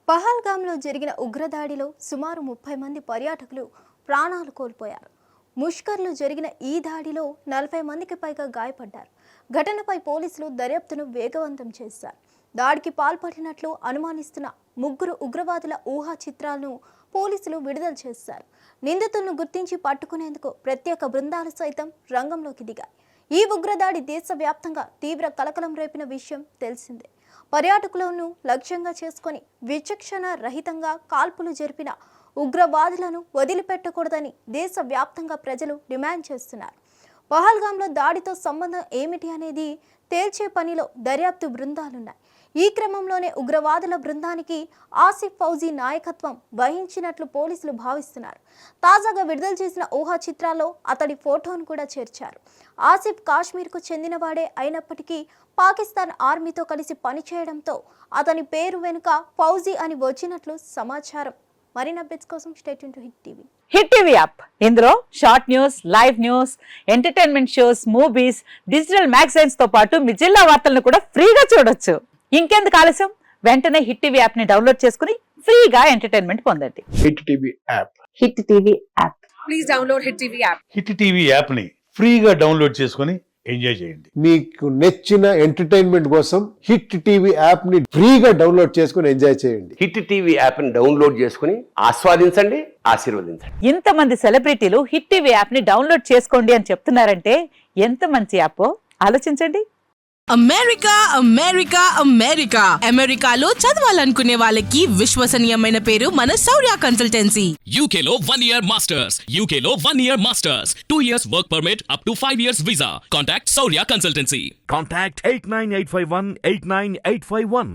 పహల్గామ్లో జరిగిన ఉగ్రదాడిలో సుమారు 30 మంది పర్యాటకులు ప్రాణాలు కోల్పోయారు. ముష్కర్లో జరిగిన ఈ దాడిలో 40 మందికి పైగా గాయపడ్డారు. ఘటనపై పోలీసులు దర్యాప్తును వేగవంతం చేశారు. దాడికి పాల్పడినట్లు అనుమానిస్తున్న 3 ఉగ్రవాదుల ఊహా చిత్రాలను పోలీసులు విడుదల చేశారు. నిందితులను గుర్తించి పట్టుకునేందుకు ప్రత్యేక బృందాలు సైతం రంగంలోకి దిగాయి. ఈ ఉగ్రదాడి దేశవ్యాప్తంగా తీవ్ర కలకలం రేపిన విషయం తెలిసిందే. పర్యాటకులను లక్ష్యంగా చేసుకొని విచక్షణ రహితంగా కాల్పులు జరిపిన ఉగ్రవాదులను వదిలిపెట్టకూడదని దేశవ్యాప్తంగా ప్రజలు డిమాండ్ చేస్తున్నారు. పహల్గామ్లో దాడితో సంబంధం ఏమిటి అనేది తేల్చే పనిలో దర్యాప్తు బృందాలున్నాయి. ఈ క్రమంలోనే ఉగ్రవాదుల బృందానికి ఆసిఫ్ ఫౌజీ నాయకత్వం వహించినట్లు పోలీసులు భావిస్తున్నారు. తాజాగా విడుదల చేసిన ఊహా చిత్రాల్లో అతడి ఫోటోను కూడా చేర్చారు. ఆసిఫ్ కాశ్మీర్కు చెందినవాడే అయినప్పటికీ పాకిస్తాన్ ఆర్మీతో కలిసి పనిచేయడంతో అతని పేరు వెనుక ఫౌజీ అని వచ్చినట్లు సమాచారం. మరిన్ని అప్డేట్స్ కోసం stay tune to hit TV. Hit TV app ఇందులో short news, live news, entertainment shows, movies, digital magazines తో పాటు మీ జిల్లా వార్తలను కూడా ఫ్రీగా చూడొచ్చు. ఇంకెందుకు ఆలస్యం, వెంటనే హిట్ టీవీ యాప్ ని డౌన్లోడ్ చేసుకుని ఫ్రీగా ఎంటర్టైన్మెంట్ పొందండి. Hit TV app. Hit TV app. Please download hit TV app. Hit TV app ని ఫ్రీగా డౌన్లోడ్ చేసుకుని ఎంజాయ్ చేయండి. మీకు నచ్చిన ఎంటర్టైన్మెంట్ కోసం హిట్ టీవీ యాప్ ని ఫ్రీగా డౌన్లోడ్ చేసుకుని ఎంజాయ్ చేయండి. హిట్ టీవీ యాప్ ని డౌన్లోడ్ చేసుకుని ఆస్వాదించండి, ఆశీర్వదించండి. ఇంతమంది సెలబ్రిటీలు హిట్ టీవీ యాప్ ని డౌన్లోడ్ చేసుకోండి అని చెప్తున్నారంటే ఎంత మంచి యాప్ ఆలోచించండి. అమెరికా అమెరికా అమెరికా అమెరికాలో చదవాలనుకునే వాళ్ళకి విశ్వసనీయమైన పేరు మన శౌర్య కన్సల్టెన్సీ. UK లో 1 year masters. UK లో 1 year masters. 2 years work permit up to 5 years visa. Contact Saurya Consultancy. Contact 89851 89851.